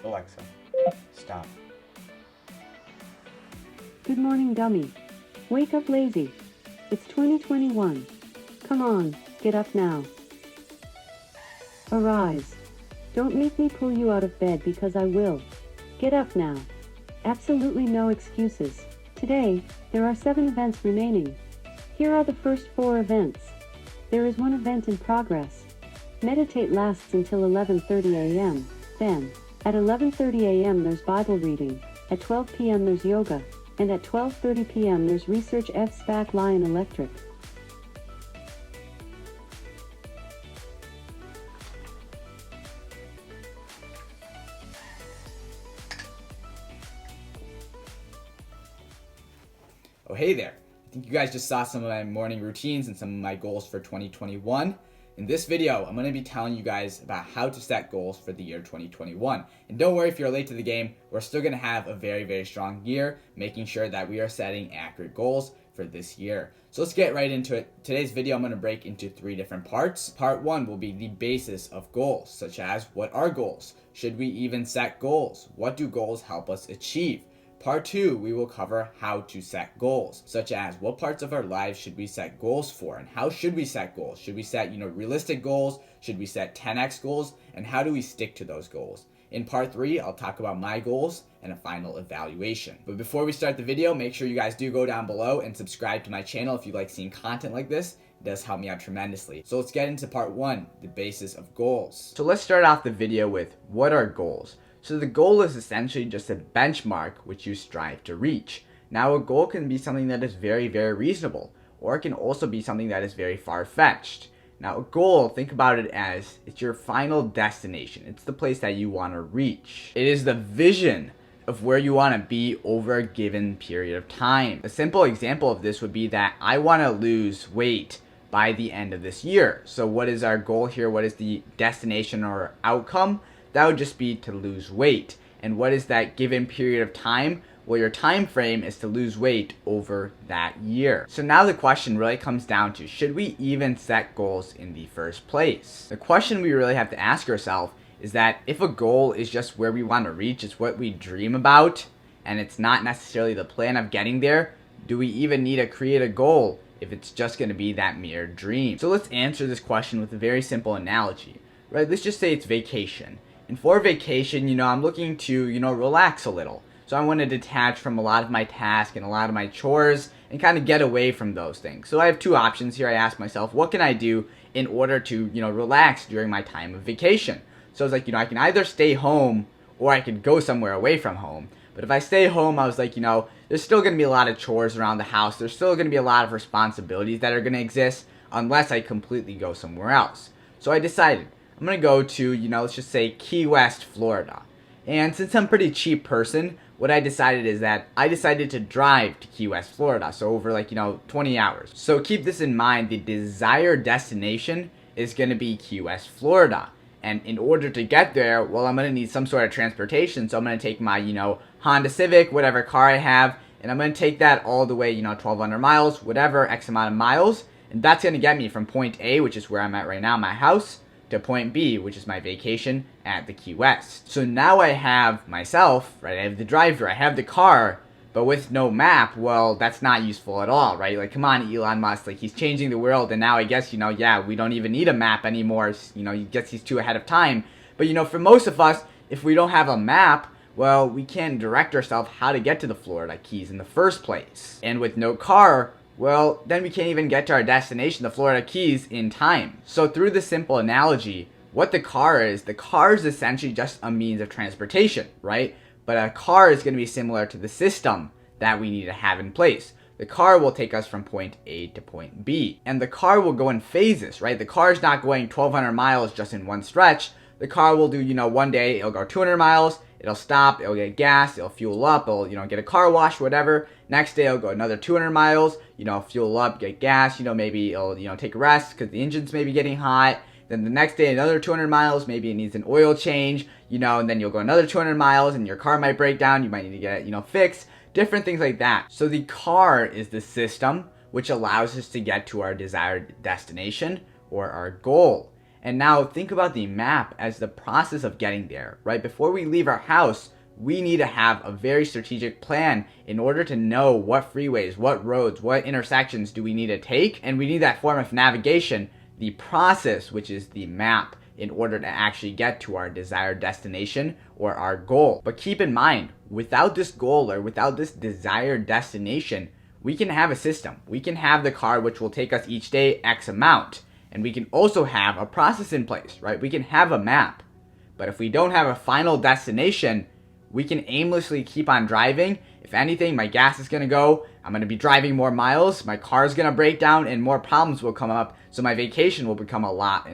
Alexa, stop. Good morning, dummy. Wake up, lazy. It's 2021. Come on, get up now. Arise. Don't make me pull you out of bed because I will. Get up now. Absolutely no excuses. Today, there are 7 events remaining. Here are the first 4 events. There is 1 event in progress. Meditate lasts until 11:30 a.m. Then, at 11:30 a.m. there's Bible reading, at 12 p.m. there's yoga, and at 12:30 p.m. there's Research F SPAC Lion Electric. Oh, hey there. I think you guys just saw some of my morning routines and some of my goals for 2021. In this video, I'm going to be telling you guys about how to set goals for the year 2021. And don't worry if you're late to the game, we're still going to have a very, very strong year, making sure that we are setting accurate goals for this year. So let's get right into it. Today's video, I'm going to break into 3 different parts. Part 1 will be the basis of goals, such as what are goals? Should we even set goals? What do goals help us achieve? Part 2, we will cover how to set goals, such as what parts of our lives should we set goals for, and how should we set goals? Should we set, realistic goals? Should we set 10x goals? And how do we stick to those goals? In part 3, I'll talk about my goals and a final evaluation. But before we start the video, make sure you guys do go down below and subscribe to my channel if you like seeing content like this. It does help me out tremendously. So let's get into part 1, the basis of goals. So let's start off the video with what are goals? So the goal is essentially just a benchmark which you strive to reach. Now a goal can be something that is very, very reasonable, or it can also be something that is very far-fetched. Now a goal, think about it as it's your final destination. It's the place that you want to reach. It is the vision of where you want to be over a given period of time. A simple example of this would be that I want to lose weight by the end of this year. So what is our goal here? What is the destination or outcome? That would just be to lose weight. And what is that given period of time? Well, your time frame is to lose weight over that year. So now the question really comes down to, should we even set goals in the first place? The question we really have to ask ourselves is that if a goal is just where we want to reach, it's what we dream about, and it's not necessarily the plan of getting there, do we even need to create a goal if it's just going to be that mere dream? So let's answer this question with a very simple analogy, right? Let's just say it's vacation. And for vacation, I'm looking to, relax a little. So I want to detach from a lot of my tasks and a lot of my chores and kind of get away from those things. So I have 2 options here. I ask myself, what can I do in order to, relax during my time of vacation? So it's like, I can either stay home or I could go somewhere away from home. But if I stay home, I was like, there's still going to be a lot of chores around the house. There's still going to be a lot of responsibilities that are going to exist unless I completely go somewhere else. So I decided, I'm going to go to, let's just say Key West, Florida. And since I'm a pretty cheap person, what I decided is that I decided to drive to Key West, Florida. So over 20 hours. So keep this in mind, the desired destination is going to be Key West, Florida. And in order to get there, well, I'm going to need some sort of transportation. So I'm going to take my, Honda Civic, whatever car I have, and I'm going to take that all the way, 1,200 miles, whatever, X amount of miles. And that's going to get me from point A, which is where I'm at right now, my house, to point B, which is my vacation at the Key West. So now I have myself, right? I have the driver, I have the car, but with no map, well, that's not useful at all, right? Like, come on, Elon Musk, he's changing the world, and now I guess, we don't even need a map anymore. He gets he's too ahead of time. But, for most of us, if we don't have a map, well, we can't direct ourselves how to get to the Florida Keys in the first place. And with no car, well, then we can't even get to our destination, the Florida Keys, in time. So through this simple analogy, what the car is essentially just a means of transportation, right? But a car is going to be similar to the system that we need to have in place. The car will take us from point A to point B. And the car will go in phases, right? The car is not going 1,200 miles just in one stretch. The car will do, one day it'll go 200 miles, it'll stop, it'll get gas, it'll fuel up, it'll, get a car wash, whatever. Next day it'll go another 200 miles, fuel up, get gas, maybe it'll, take a rest because the engine's maybe getting hot. Then the next day another 200 miles, maybe it needs an oil change, and then you'll go another 200 miles and your car might break down, you might need to get it, fixed. Different things like that. So the car is the system which allows us to get to our desired destination or our goal. And now think about the map as the process of getting there, right? Before we leave our house, we need to have a very strategic plan in order to know what freeways, what roads, what intersections do we need to take. And we need that form of navigation, the process, which is the map, in order to actually get to our desired destination or our goal. But keep in mind, without this goal or without this desired destination, we can have a system. We can have the car which will take us each day X amount. And we can also have a process in place, right? We can have a map. But if we don't have a final destination, we can aimlessly keep on driving. If anything, my gas is going to go. I'm going to be driving more miles. My car is going to break down and more problems will come up. So my vacation will become a lot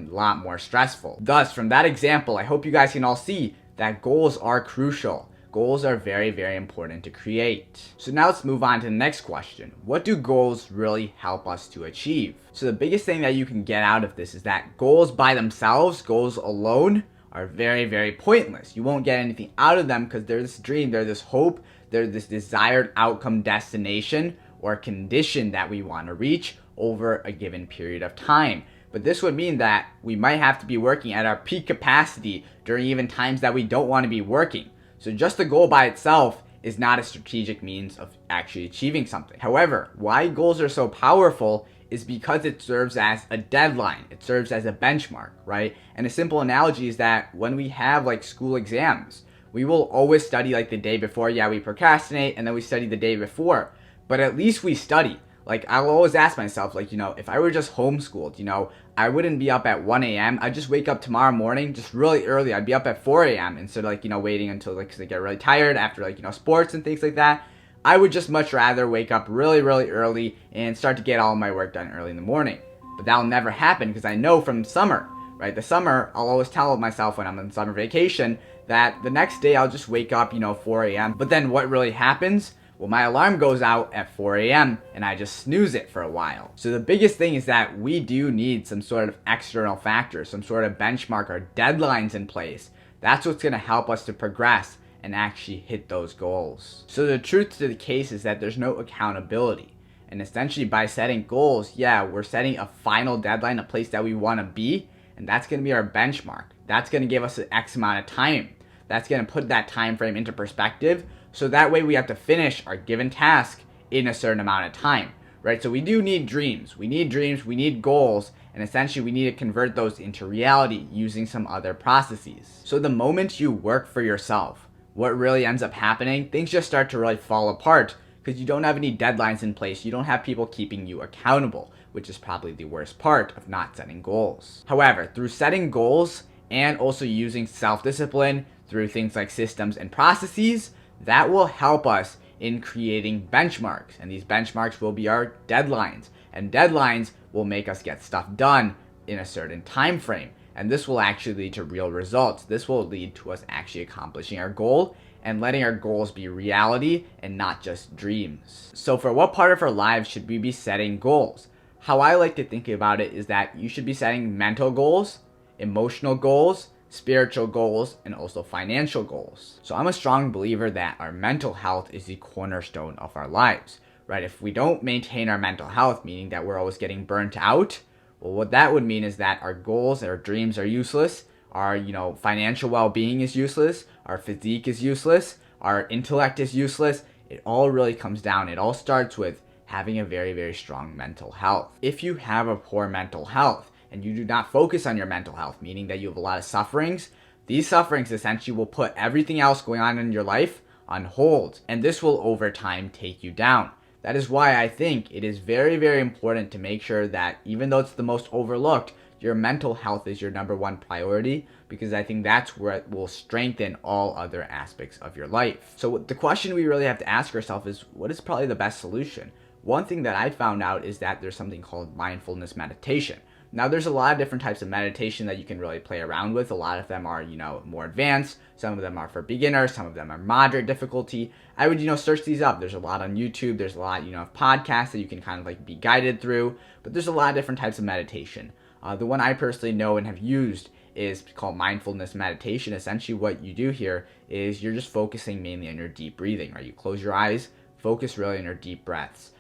more stressful. Thus, from that example, I hope you guys can all see that goals are crucial. Goals are very, very important to create. So now let's move on to the next question. What do goals really help us to achieve? So the biggest thing that you can get out of this is that goals by themselves, goals alone, are very, very pointless. You won't get anything out of them because they're this dream, they're this hope, they're this desired outcome destination or condition that we want to reach over a given period of time. But this would mean that we might have to be working at our peak capacity during even times that we don't want to be working. So just the goal by itself is not a strategic means of actually achieving something. However, why goals are so powerful is because it serves as a deadline. It serves as a benchmark, right? And a simple analogy is that when we have like school exams, we will always study like the day before. Yeah, we procrastinate and then we study the day before, but at least we study. Like I'll always ask myself, like, if I were just homeschooled, I wouldn't be up at 1 a.m. I'd just wake up tomorrow morning just really early. I'd be up at 4 a.m. instead of waiting until cause I get really tired after sports and things like that. I would just much rather wake up really, really early and start to get all my work done early in the morning. But that'll never happen because I know from summer, right? The summer, I'll always tell myself when I'm on summer vacation that the next day I'll just wake up, 4 a.m. But then what really happens? Well, my alarm goes out at 4 a.m. and I just snooze it for a while. So the biggest thing is that we do need some sort of external factor, some sort of benchmark or deadlines in place. That's what's going to help us to progress and actually hit those goals. So the truth to the case is that there's no accountability. And essentially by setting goals, we're setting a final deadline, a place that we want to be, and that's going to be our benchmark. That's going to give us an X amount of time. That's going to put that time frame into perspective. So that way we have to finish our given task in a certain amount of time, right? So we do need dreams. We need goals, and essentially we need to convert those into reality using some other processes. So the moment you work for yourself, what really ends up happening, things just start to really fall apart because you don't have any deadlines in place. You don't have people keeping you accountable, which is probably the worst part of not setting goals. However, through setting goals and also using self-discipline through things like systems and processes, that will help us in creating benchmarks. And these benchmarks will be our deadlines. And deadlines will make us get stuff done in a certain time frame. And this will actually lead to real results. This will lead to us actually accomplishing our goal and letting our goals be reality and not just dreams. So for what part of our lives should we be setting goals? How I like to think about it is that you should be setting mental goals, emotional goals, spiritual goals, and also financial goals. So I'm a strong believer that our mental health is the cornerstone of our lives, right? If we don't maintain our mental health, meaning that we're always getting burnt out, well, what that would mean is that our goals and our dreams are useless, our, financial well-being is useless, our physique is useless, our intellect is useless. It all really comes down. It all starts with having a very, very strong mental health. If you have a poor mental health, and you do not focus on your mental health, meaning that you have a lot of sufferings, these sufferings essentially will put everything else going on in your life on hold, and this will over time take you down. That is why I think it is very, very important to make sure that even though it's the most overlooked, your mental health is your number one priority, because I think that's where it will strengthen all other aspects of your life. So the question we really have to ask ourselves is, what is probably the best solution? One thing that I found out is that there's something called mindfulness meditation. Now, there's a lot of different types of meditation that you can really play around with. A lot of them are, more advanced. Some of them are for beginners. Some of them are moderate difficulty. I would, search these up. There's a lot on YouTube. There's a lot, of podcasts that you can kind of be guided through. But there's a lot of different types of meditation. The one I personally know and have used is called mindfulness meditation. Essentially, what you do here is you're just focusing mainly on your deep breathing, right? You close your eyes, focus really on your deep breaths.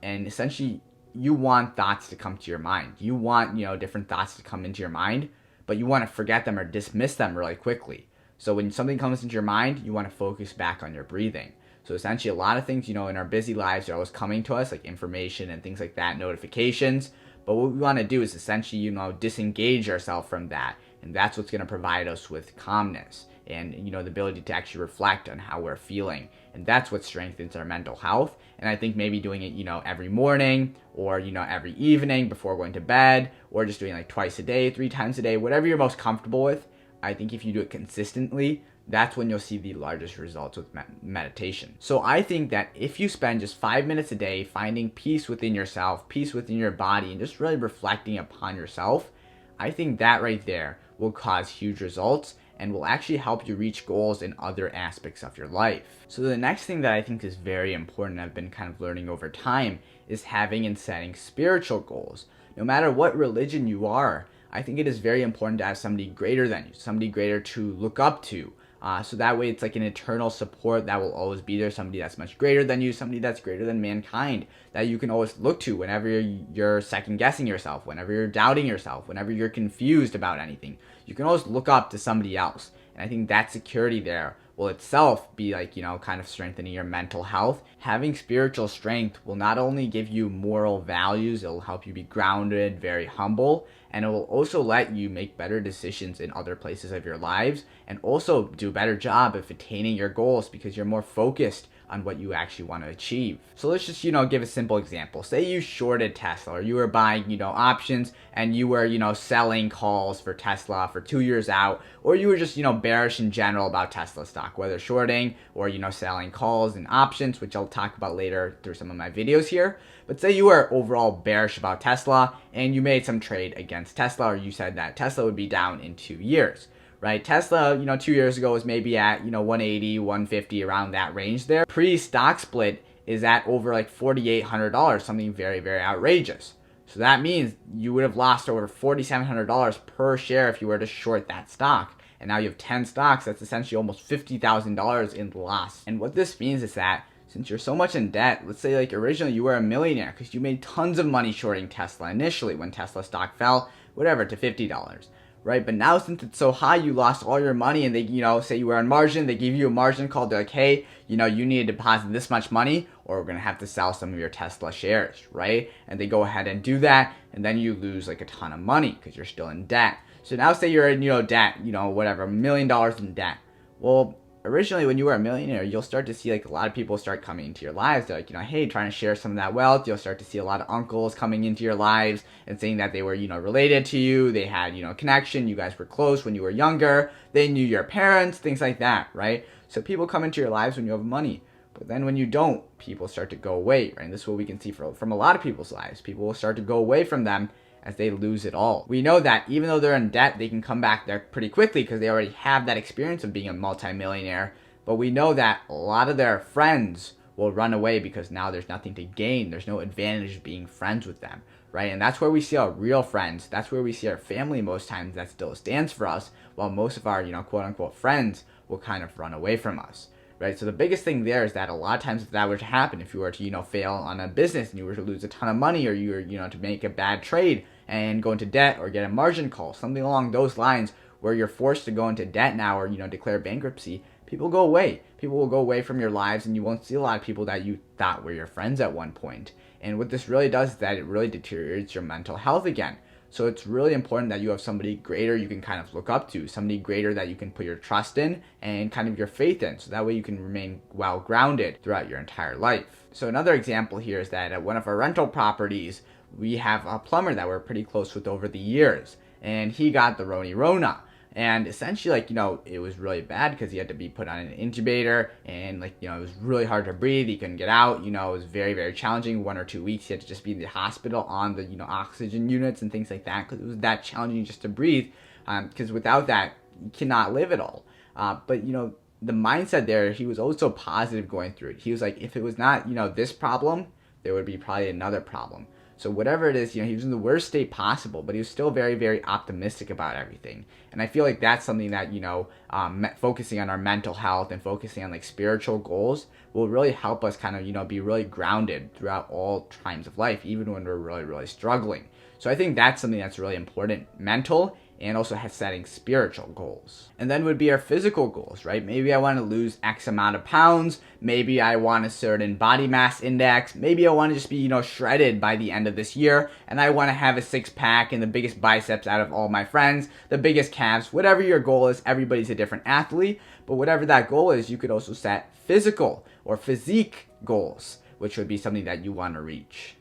And essentially, you want thoughts to come to your mind. You want, different thoughts to come into your mind. but you want to forget them or dismiss them really quickly. So when something comes into your mind, you want to focus back on your breathing. So essentially a lot of things, in our busy lives are always coming to us, like information and things like that, notifications. But what we want to do is essentially, disengage ourselves from that. And that's what's going to provide us with calmness and, the ability to actually reflect on how we're feeling. And that's what strengthens our mental health. And I think maybe doing it, every morning or, every evening before going to bed, or just doing like twice a day, 3 times a day, whatever you're most comfortable with. I think if you do it consistently, that's when you'll see the largest results with meditation. So I think that if you spend just 5 minutes a day finding peace within yourself, peace within your body, and just really reflecting upon yourself, I think that right there will cause huge results and will actually help you reach goals in other aspects of your life. So the next thing that I think is very important, I've been kind of learning over time, is having and setting spiritual goals. No matter what religion you are, I think it is very important to have somebody greater than you, somebody greater to look up to. So that way it's like an eternal support that will always be there, somebody that's much greater than you, somebody that's greater than mankind, that you can always look to whenever you're second guessing yourself, whenever you're doubting yourself, whenever you're confused about anything. You can always look up to somebody else. And I think that security there will itself be like, kind of strengthening your mental health. Having spiritual strength will not only give you moral values, it will help you be grounded, very humble, and it will also let you make better decisions in other places of your lives and also do a better job of attaining your goals because you're more focused on what you actually want to achieve. So let's just, give a simple example. Say you shorted Tesla, or you were buying, options, and you were, selling calls for Tesla for 2 years out, or you were just, bearish in general about Tesla stock, whether shorting or, selling calls and options, which I'll talk about later through some of my videos here. But say you were overall bearish about Tesla and you made some trade against Tesla, or you said that Tesla would be down in 2 years. Right? Tesla, 2 years ago was maybe at, 180, 150, around that range there. Pre-stock split is at over like $4,800, something very, very outrageous. So that means you would have lost over $4,700 per share if you were to short that stock. And now you have 10 stocks, that's essentially almost $50,000 in loss. And what this means is that since you're so much in debt, let's say like originally you were a millionaire because you made tons of money shorting Tesla initially when Tesla stock fell, whatever, to $50. Right? But now since it's so high, you lost all your money and they, say you were on margin, they give you a margin call. They're like, hey, you need to deposit this much money or we're going to have to sell some of your Tesla shares, right? And they go ahead and do that. And then you lose like a ton of money because you're still in debt. So now say you're in, debt, whatever, $1 million in debt. Well, originally when you were a millionaire, you'll start to see like a lot of people start coming into your lives. They're like, hey, trying to share some of that wealth. You'll start to see a lot of uncles coming into your lives and saying that they were, related to you. They had, a connection. You guys were close when you were younger. They knew your parents, things like that, right? So people come into your lives when you have money. But then when you don't, people start to go away, right? And this is what we can see from a lot of people's lives. People will start to go away from them as they lose it all. We know that even though they're in debt, they can come back there pretty quickly because they already have that experience of being a multimillionaire. But we know that a lot of their friends will run away because now there's nothing to gain. There's no advantage of being friends with them, right? And that's where we see our real friends. That's where we see our family most times that still stands for us, while most of our, quote unquote friends will kind of run away from us. Right? So the biggest thing there is that a lot of times if that were to happen, if you were to, fail on a business and you were to lose a ton of money, or you were, to make a bad trade and go into debt or get a margin call, something along those lines where you're forced to go into debt now or, declare bankruptcy, people go away. People will go away from your lives and you won't see a lot of people that you thought were your friends at one point. And what this really does is that it really deteriorates your mental health again. So it's really important that you have somebody greater you can kind of look up to, somebody greater that you can put your trust in and kind of your faith in. So that way you can remain well grounded throughout your entire life. So another example here is that at one of our rental properties, we have a plumber that we're pretty close with over the years. And he got the Rona. And essentially, it was really bad because he had to be put on an incubator and, it was really hard to breathe. He couldn't get out. It was very, very challenging. 1 or 2 weeks, he had to just be in the hospital on the, oxygen units and things like that because it was that challenging just to breathe. Because without that, you cannot live at all. But, the mindset there, he was always so positive going through it. He was like, if it was not, this problem, there would be probably another problem. So whatever it is, he was in the worst state possible, but he was still very, very optimistic about everything. And I feel like that's something that, focusing on our mental health and focusing on spiritual goals will really help us kind of, be really grounded throughout all times of life, even when we're really, really struggling. So I think that's something that's really important, mental and also setting spiritual goals. And then would be our physical goals, right? Maybe I want to lose X amount of pounds. Maybe I want a certain body mass index. Maybe I want to just be, shredded by the end of this year. And I want to have a 6-pack and the biggest biceps out of all my friends, the biggest calves, whatever your goal is. Everybody's a different athlete. But whatever that goal is, you could also set physical or physique goals, which would be something that you want to reach.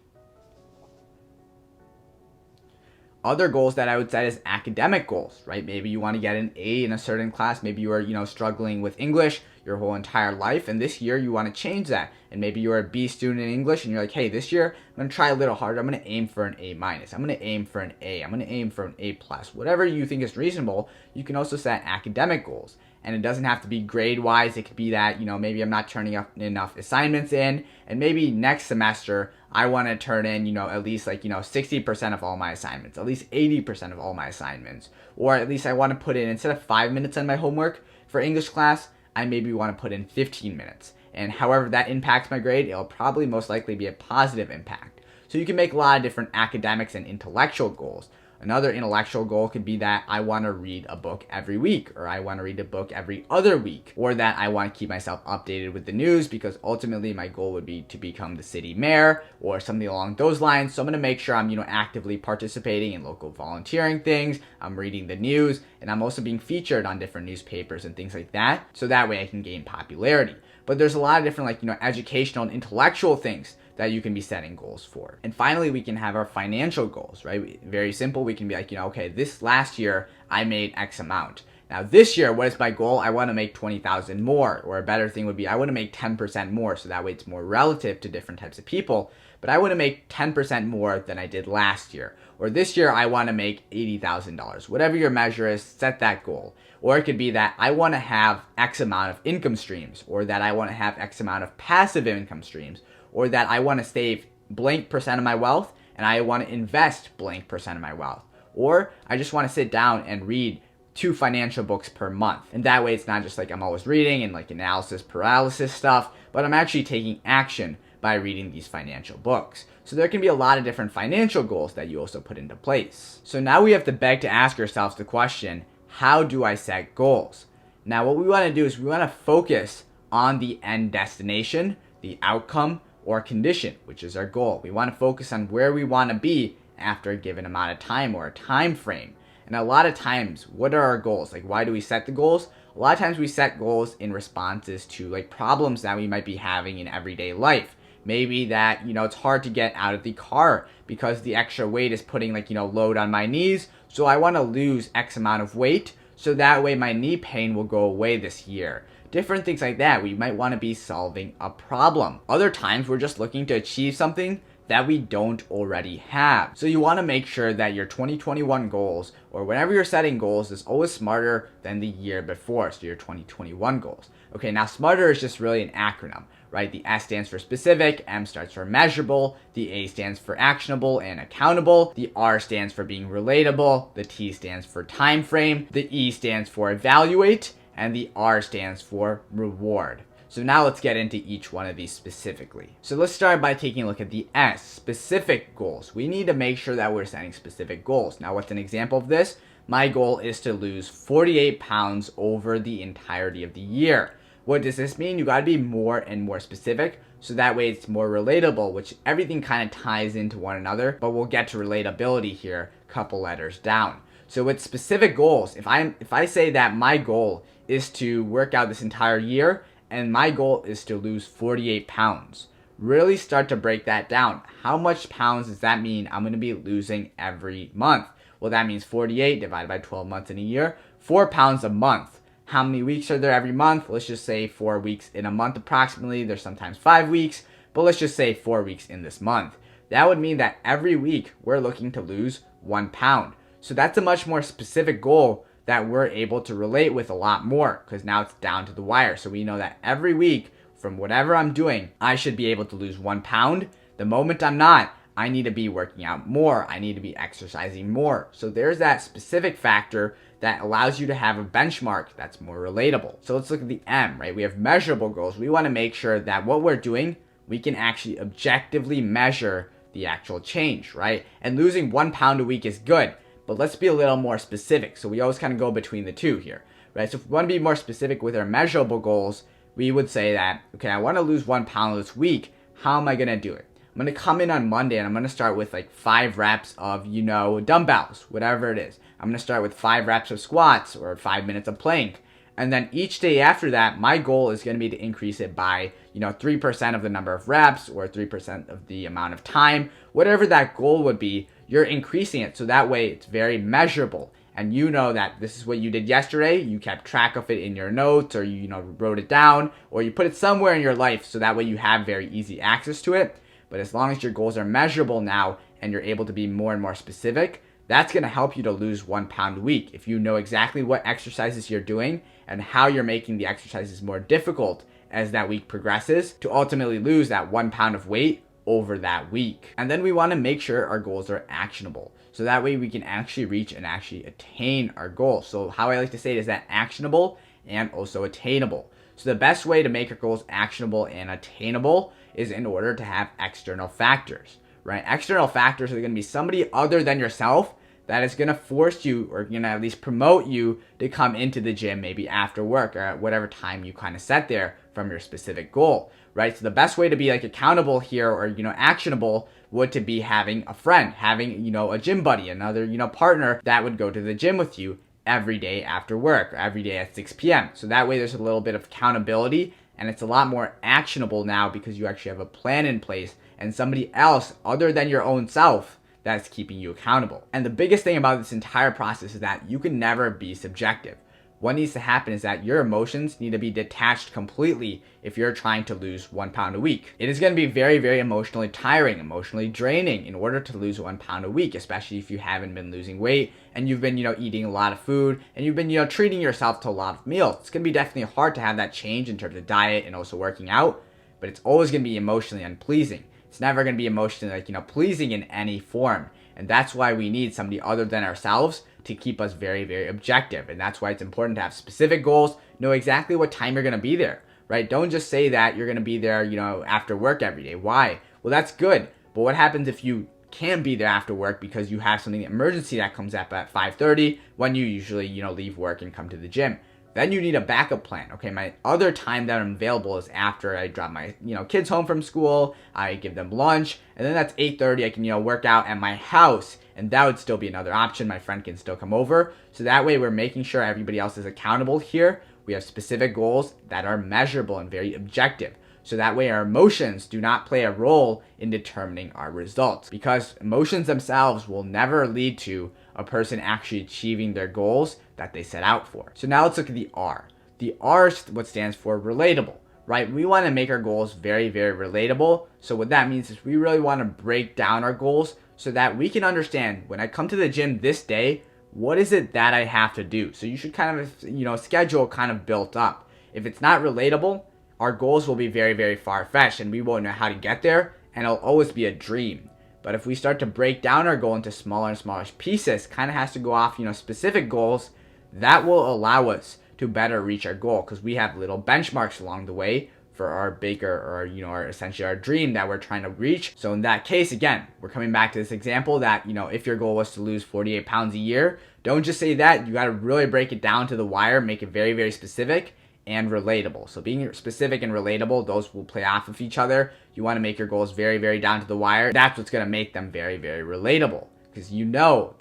Other goals that I would set is academic goals, right? Maybe you want to get an A in a certain class. Maybe you are, struggling with English your whole entire life, and this year you want to change that. And maybe you're a B student in English, and you're like, hey, this year I'm going to try a little harder. I'm going to aim for an A-. I'm going to aim for an A. I'm going to aim for an A+. Whatever you think is reasonable, you can also set academic goals. And it doesn't have to be grade-wise. It could be that, maybe I'm not turning up enough assignments in. And maybe next semester, I want to turn in, at least 60% of all my assignments. At least 80% of all my assignments. Or at least I want to put in, instead of 5 minutes on my homework for English class, I maybe want to put in 15 minutes. And however that impacts my grade, it'll probably most likely be a positive impact. So you can make a lot of different academics and intellectual goals. Another intellectual goal could be that I want to read a book every week, or I want to read a book every other week, or that I want to keep myself updated with the news, because ultimately my goal would be to become the city mayor or something along those lines. So I'm going to make sure I'm, actively participating in local volunteering things. I'm reading the news, and I'm also being featured on different newspapers and things like that. So that way I can gain popularity. But there's a lot of different educational and intellectual things that you can be setting goals for. And finally, we can have our financial goals, right? Very simple. We can be like, okay, this last year I made X amount. Now this year, what is my goal? I want to make 20,000 more, or a better thing would be I want to make 10% more. So that way it's more relative to different types of people, but I want to make 10% more than I did last year. Or this year, I want to make $80,000. Whatever your measure is, set that goal. Or it could be that I want to have X amount of income streams, or that I want to have X amount of passive income streams, or that I want to save blank percent of my wealth and I want to invest blank percent of my wealth. Or I just want to sit down and read 2 financial books per month. And that way it's not just I'm always reading and analysis paralysis stuff, but I'm actually taking action by reading these financial books. So there can be a lot of different financial goals that you also put into place. So now we have to beg to ask ourselves the question, how do I set goals? Now what we want to do is we want to focus on the end destination, the outcome, or condition, which is our goal. We want to focus on where we want to be after a given amount of time or a time frame. And a lot of times, what are our goals? Why do we set the goals? A lot of times we set goals in responses to problems that we might be having in everyday life. Maybe that, it's hard to get out of the car because the extra weight is putting load on my knees. So I want to lose X amount of weight so that way my knee pain will go away this year. Different things like that. We might want to be solving a problem. Other times we're just looking to achieve something that we don't already have. So you want to make sure that your 2021 goals, or whenever you're setting goals, is always smarter than the year before. So your 2021 goals. Okay, now SMARTER is just really an acronym, right? The S stands for specific, M starts for measurable, the A stands for actionable and accountable, the R stands for being relatable, the T stands for time frame, the E stands for evaluate, and the R stands for reward. So now let's get into each one of these specifically. So let's start by taking a look at the S, specific goals. We need to make sure that we're setting specific goals. Now what's an example of this? My goal is to lose 48 pounds over the entirety of the year. What does this mean? You gotta be more and more specific, so that way it's more relatable, which everything kind of ties into one another, but we'll get to relatability here a couple letters down. So with specific goals, if I say that my goal is to work out this entire year and my goal is to lose 48 pounds, really start to break that down. How much pounds does that mean I'm going to be losing every month? Well, that means 48 divided by 12 months in a year, 4 pounds a month. How many weeks are there every month? Let's just say 4 weeks in a month approximately. There's sometimes 5 weeks, but let's just say 4 weeks in this month. That would mean that every week we're looking to lose 1 pound. So that's a much more specific goal that we're able to relate with a lot more, because now it's down to the wire. So we know that every week from whatever I'm doing, I should be able to lose 1 pound. The moment I'm not, I need to be working out more. I need to be exercising more. So there's that specific factor that allows you to have a benchmark that's more relatable. So let's look at the M, right? We have measurable goals. We want to make sure that what we're doing, we can actually objectively measure the actual change, right? And losing 1 pound a week is good, but let's be a little more specific. So we always kind of go between the two here, right? So if we want to be more specific with our measurable goals, we would say that, okay, I want to lose 1 pound this week. How am I going to do it? I'm going to come in on Monday and I'm going to start with like 5 reps of, dumbbells, whatever it is. I'm going to start with 5 reps of squats or 5 minutes of plank. And then each day after that, my goal is going to be to increase it by, 3% of the number of reps or 3% of the amount of time. Whatever that goal would be, you're increasing it. So that way it's very measurable. And you know that this is what you did yesterday. You kept track of it in your notes, or you wrote it down, or you put it somewhere in your life so that way you have very easy access to it. But as long as your goals are measurable now and you're able to be more and more specific, that's going to help you to lose 1 pound a week. If you know exactly what exercises you're doing and how you're making the exercises more difficult as that week progresses to ultimately lose that 1 pound of weight over that week. And then we want to make sure our goals are actionable. So that way we can actually reach and actually attain our goals. So how I like to say it is that actionable and also attainable. So the best way to make our goals actionable and attainable is in order to have external factors, right? External factors are going to be somebody other than yourself that is going to force you or going to at least promote you to come into the gym maybe after work or at whatever time you kind of set there from your specific goal, right? So the best way to be like accountable here or, actionable would to be having a friend, having, a gym buddy, another, partner that would go to the gym with you every day after work or every day at 6 p.m. So that way there's a little bit of accountability and it's a lot more actionable now because you actually have a plan in place and somebody else other than your own self that's keeping you accountable. And the biggest thing about this entire process is that you can never be subjective. What needs to happen is that your emotions need to be detached completely if you're trying to lose 1 pound a week. It is going to be very, very emotionally tiring, emotionally draining in order to lose 1 pound a week, especially if you haven't been losing weight and you've been, eating a lot of food and you've been, treating yourself to a lot of meals. It's going to be definitely hard to have that change in terms of diet and also working out, but it's always going to be emotionally unpleasing. It's never going to be emotionally pleasing in any form. And that's why we need somebody other than ourselves to keep us very, very objective. And that's why it's important to have specific goals, know exactly what time you're going to be there, right? Don't just say that you're going to be there, after work every day. Why? Well, that's good. But what happens if you can't be there after work because you have something emergency that comes up at 5:30 when you usually, leave work and come to the gym? Then you need a backup plan. Okay, my other time that I'm available is after I drop my, kids home from school, I give them lunch, and then that's 8:30, I can, work out at my house, and that would still be another option. My friend can still come over. So that way we're making sure everybody else is accountable here. We have specific goals that are measurable and very objective. So that way our emotions do not play a role in determining our results, because emotions themselves will never lead to a person actually achieving their goals that they set out for. So now let's look at the R. The R is what stands for relatable, right? We want to make our goals very, very relatable. So what that means is we really want to break down our goals so that we can understand when I come to the gym this day, what is it that I have to do? So you should kind of, schedule kind of built up. If it's not relatable, our goals will be very, very far-fetched and we won't know how to get there, and it'll always be a dream. But if we start to break down our goal into smaller and smaller pieces, kind of has to go off, specific goals, that will allow us to better reach our goal because we have little benchmarks along the way for our bigger or, our essentially our dream that we're trying to reach. So in that case, again, we're coming back to this example that, if your goal was to lose 48 pounds a year, don't just say that. You got to really break it down to the wire, make it very, very specific and relatable. So being specific and relatable, those will play off of each other. You want to make your goals very, very down to the wire. That's what's going to make them very, very relatable because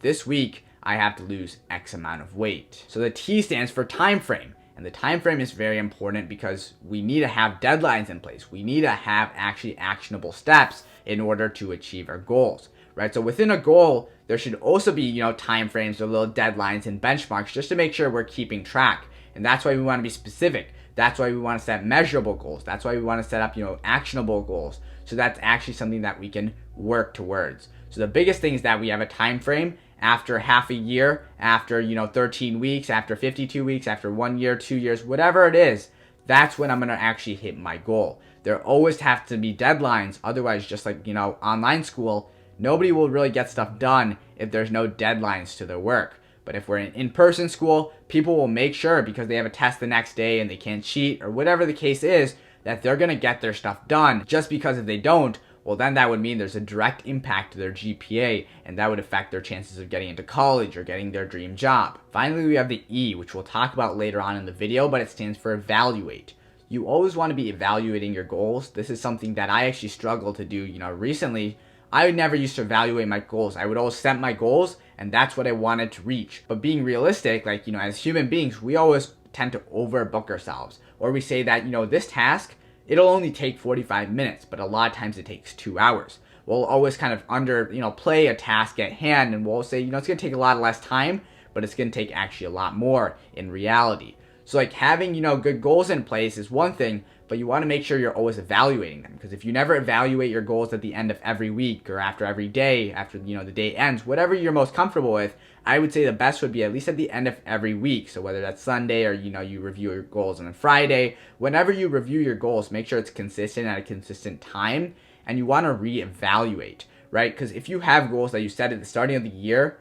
this week I have to lose X amount of weight. So the T stands for time frame. And the time frame is very important because we need to have deadlines in place. We need to have actually actionable steps in order to achieve our goals, right? So within a goal, there should also be, time frames or little deadlines and benchmarks just to make sure we're keeping track. And that's why we want to be specific. That's why we want to set measurable goals. That's why we want to set up, actionable goals. So that's actually something that we can work towards. So the biggest thing is that we have a time frame after half a year, after, 13 weeks, after 52 weeks, after 1 year, 2 years, whatever it is, that's when I'm going to actually hit my goal. There always have to be deadlines. Otherwise, just like, online school, nobody will really get stuff done if there's no deadlines to their work. But if we're in in-person school, people will make sure because they have a test the next day and they can't cheat or whatever the case is, that they're going to get their stuff done. Just because if they don't, well then that would mean there's a direct impact to their GPA, and that would affect their chances of getting into college or getting their dream job. Finally, we have the E, which we'll talk about later on in the video, but it stands for evaluate. You always want to be evaluating your goals. This is something that I actually struggled to do, recently. I never used to evaluate my goals. I would always set my goals, and that's what I wanted to reach. But being realistic, as human beings, we always tend to overbook ourselves. Or we say that, this task, it'll only take 45 minutes, but a lot of times it takes 2 hours. We'll always kind of play a task at hand, and we'll say, it's going to take a lot less time, but it's going to take actually a lot more in reality. So having, good goals in place is one thing, but you want to make sure you're always evaluating them. Because if you never evaluate your goals at the end of every week or after every day, after, the day ends, whatever you're most comfortable with, I would say the best would be at least at the end of every week. So whether that's Sunday or, you review your goals on a Friday, whenever you review your goals, make sure it's consistent at a consistent time, and you want to reevaluate, right? Because if you have goals that you set at the starting of the year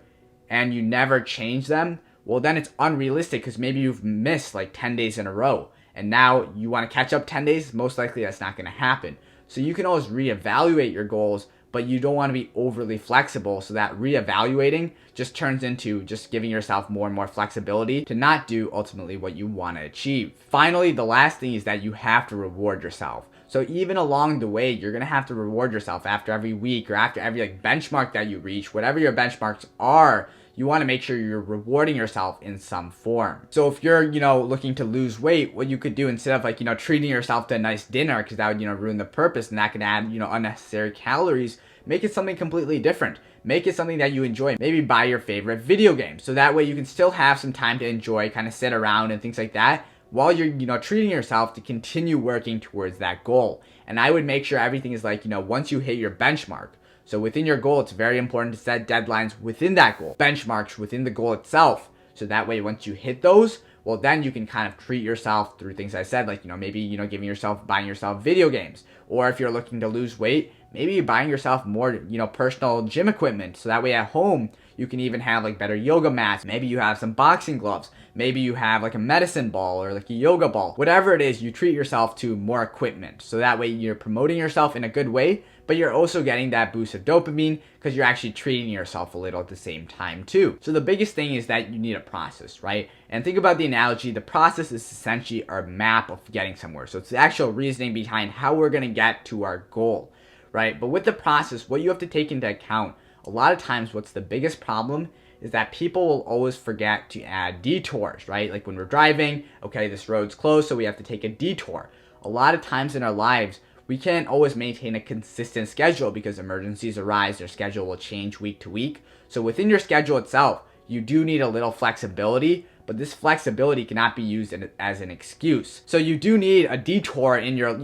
and you never change them, well, then it's unrealistic because maybe you've missed 10 days in a row. And now you want to catch up 10 days, most likely that's not going to happen. So you can always reevaluate your goals, but you don't want to be overly flexible, so that reevaluating just turns into just giving yourself more and more flexibility to not do ultimately what you want to achieve. Finally, the last thing is that you have to reward yourself. So even along the way, you're going to have to reward yourself after every week or after every benchmark that you reach, whatever your benchmarks are. You want to make sure you're rewarding yourself in some form. So if you're, looking to lose weight, what you could do instead of treating yourself to a nice dinner, because that would, ruin the purpose and that can add, unnecessary calories, make it something completely different. Make it something that you enjoy. Maybe buy your favorite video game. So that way you can still have some time to enjoy, kind of sit around and things like that, while you're, treating yourself to continue working towards that goal. And I would make sure everything is once you hit your benchmark. So within your goal, it's very important to set deadlines within that goal, benchmarks within the goal itself. So that way, once you hit those, well, then you can kind of treat yourself through things I said, maybe, buying yourself video games. Or if you're looking to lose weight, maybe buying yourself more, personal gym equipment. So that way at home, you can even have better yoga mats. Maybe you have some boxing gloves. Maybe you have a medicine ball or a yoga ball. Whatever it is, you treat yourself to more equipment. So that way you're promoting yourself in a good way, but you're also getting that boost of dopamine because you're actually treating yourself a little at the same time too. So the biggest thing is that you need a process, right? And think about the analogy. The process is essentially our map of getting somewhere. So it's the actual reasoning behind how we're going to get to our goal, right? But with the process, what you have to take into account, a lot of times what's the biggest problem is that people will always forget to add detours, right? When we're driving, okay, this road's closed, so we have to take a detour. A lot of times in our lives, we can't always maintain a consistent schedule because emergencies arise, their schedule will change week to week. So within your schedule itself, you do need a little flexibility, but this flexibility cannot be used as an excuse. So you do need a detour in your,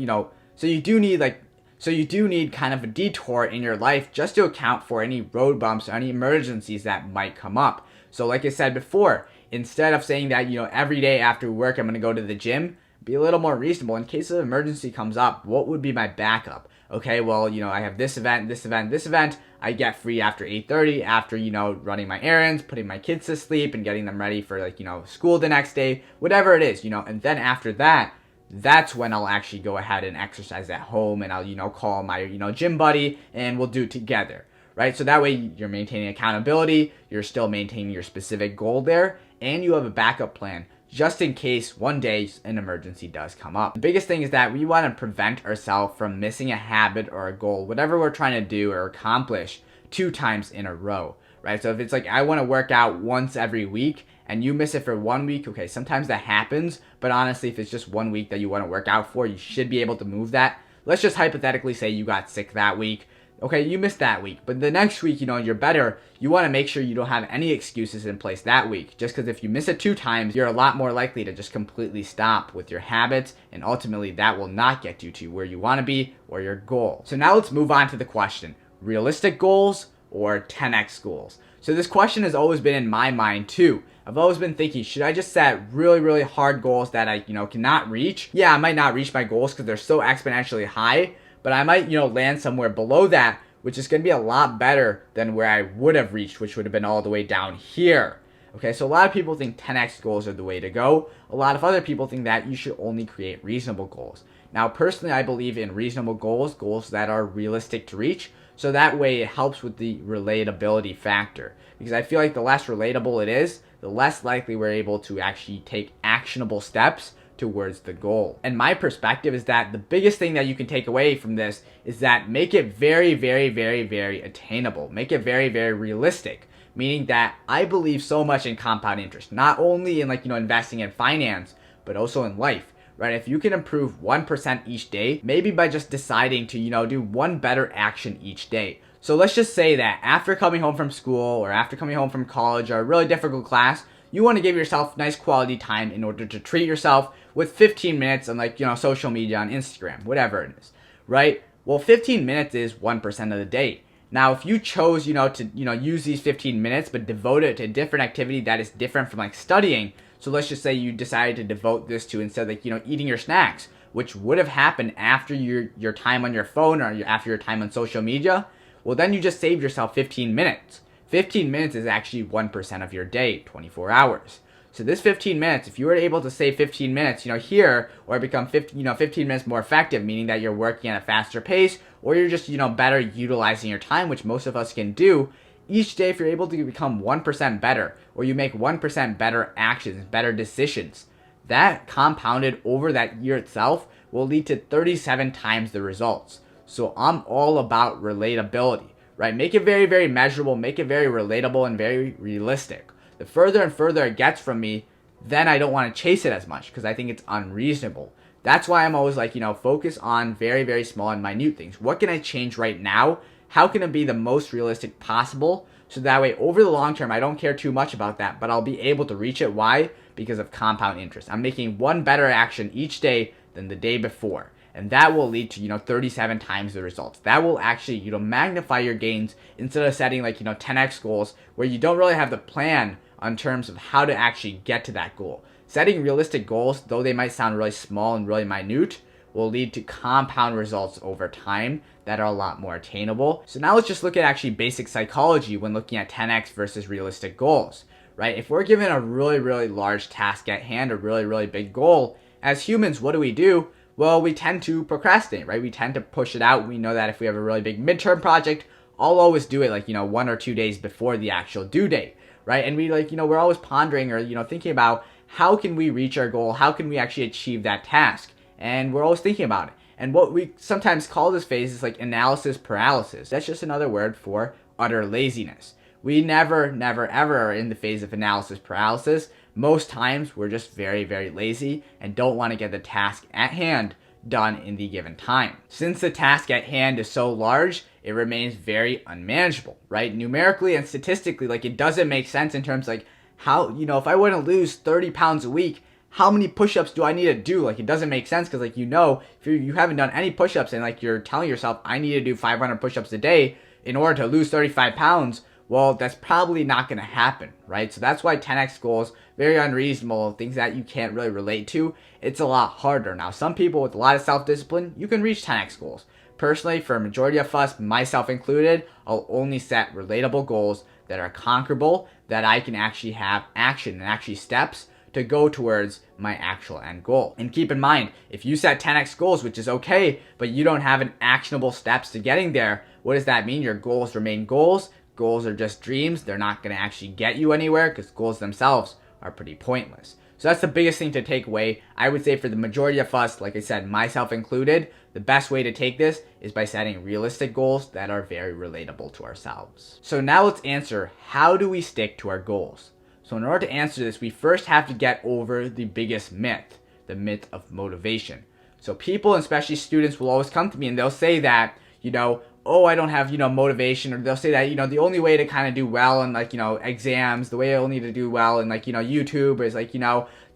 so you do need kind of a detour in your life just to account for any road bumps or any emergencies that might come up. So like I said before, instead of saying that, every day after work I'm going to go to the gym, be a little more reasonable. In case an emergency comes up, what would be my backup? Okay, well, I have this event, this event, this event. I get free after 8:30 after, running my errands, putting my kids to sleep and getting them ready for school the next day, whatever it is, and then after that, that's when I'll actually go ahead and exercise at home, and I'll, call my, gym buddy, and we'll do it together, right? So that way you're maintaining accountability, you're still maintaining your specific goal there, and you have a backup plan just in case one day an emergency does come up. The biggest thing is that we want to prevent ourselves from missing a habit or a goal, whatever we're trying to do or accomplish 2 times in a row, right? So if it's I want to work out once every week, and you miss it for 1 week, okay, sometimes that happens, but honestly, if it's just 1 week that you want to work out for, you should be able to move that. Let's just hypothetically say you got sick that week. Okay, you missed that week, but the next week, you're better. You want to make sure you don't have any excuses in place that week, just because if you miss it 2 times, you're a lot more likely to just completely stop with your habits, and ultimately that will not get you to where you want to be or your goal. So now let's move on to the question, realistic goals or 10x goals? So this question has always been in my mind too. I've always been thinking, should I just set really, really hard goals that I, cannot reach? Yeah, I might not reach my goals because they're so exponentially high, but I might, land somewhere below that, which is going to be a lot better than where I would have reached, which would have been all the way down here. Okay, so a lot of people think 10x goals are the way to go. A lot of other people think that you should only create reasonable goals. Now, personally, I believe in reasonable goals, goals that are realistic to reach. So that way it helps with the relatability factor. Because I feel like the less relatable it is, the less likely we're able to actually take actionable steps towards the goal. And my perspective is that the biggest thing that you can take away from this is that make it very, very, very, very attainable. Make it very, very realistic. Meaning that I believe so much in compound interest, not only in investing in finance, but also in life, right? If you can improve 1% each day, maybe by just deciding to, do one better action each day. So let's just say that after coming home from school or after coming home from college or a really difficult class, you want to give yourself nice quality time in order to treat yourself with 15 minutes on social media, on Instagram, whatever it is, right? Well, 15 minutes is 1% of the day. Now, if you chose, to, use these 15 minutes, but devote it to a different activity that is different from studying. So let's just say you decided to devote this to instead eating your snacks, which would have happened after your time on your phone or after your time on social media. Well, then you just saved yourself 15 minutes. 15 minutes is actually 1% of your day, 24 hours. So this 15 minutes, if you were able to save 15 minutes, here, or become 15 minutes more effective, meaning that you're working at a faster pace, or you're just, better utilizing your time, which most of us can do, each day if you're able to become 1% better, or you make 1% better actions, better decisions, that compounded over that year itself will lead to 37 times the results. So I'm all about relatability, right? Make it very, very measurable, make it very relatable and very realistic. The further and further it gets from me, then I don't want to chase it as much because I think it's unreasonable. That's why I'm always focus on very, very small and minute things. What can I change right now? How can it be the most realistic possible? So that way, over the long term, I don't care too much about that, but I'll be able to reach it. Why? Because of compound interest. I'm making one better action each day than the day before. And that will lead to, 37 times the results. That will actually, magnify your gains instead of setting 10x goals where you don't really have the plan on terms of how to actually get to that goal. Setting realistic goals, though they might sound really small and really minute, will lead to compound results over time that are a lot more attainable. So now let's just look at actually basic psychology when looking at 10x versus realistic goals, right? If we're given a really, really large task at hand, a really, really big goal, as humans, what do? Well, we tend to procrastinate, right? We tend to push it out. We know that if we have a really big midterm project, I'll always do it 1 or 2 days before the actual due date, right? And we we're always pondering or, thinking about how can we reach our goal? How can we actually achieve that task? And we're always thinking about it. And what we sometimes call this phase is analysis paralysis. That's just another word for utter laziness. We never, ever are in the phase of analysis paralysis. Most times we're just very, very lazy and don't want to get the task at hand done in the given time. Since the task at hand is so large, it remains very unmanageable, right? Numerically and statistically, it doesn't make sense in terms how, if I want to lose 30 pounds a week, how many push-ups do I need to do? It doesn't make sense because if you haven't done any push-ups and you're telling yourself, I need to do 500 push-ups a day in order to lose 35 pounds, well, that's probably not going to happen, right? So that's why 10x goals, very unreasonable, things that you can't really relate to. It's a lot harder. Now, some people with a lot of self-discipline, you can reach 10x goals. Personally, for a majority of us, myself included, I'll only set relatable goals that are conquerable, that I can actually have action and actually steps to go towards my actual end goal. And keep in mind, if you set 10x goals, which is okay, but you don't have an actionable steps to getting there, what does that mean? Your goals remain goals. Goals are just dreams. They're not going to actually get you anywhere because goals themselves are pretty pointless. So that's the biggest thing to take away. I would say for the majority of us, like I said, myself included, the best way to take this is by setting realistic goals that are very relatable to ourselves. So now let's answer, how do we stick to our goals? So in order to answer this, we first have to get over the biggest myth, the myth of motivation. So people, especially students, will always come to me and they'll say that, oh, I don't have, motivation, or they'll say that, the only way to kind of do well in exams, the way I'll need to do well in YouTube is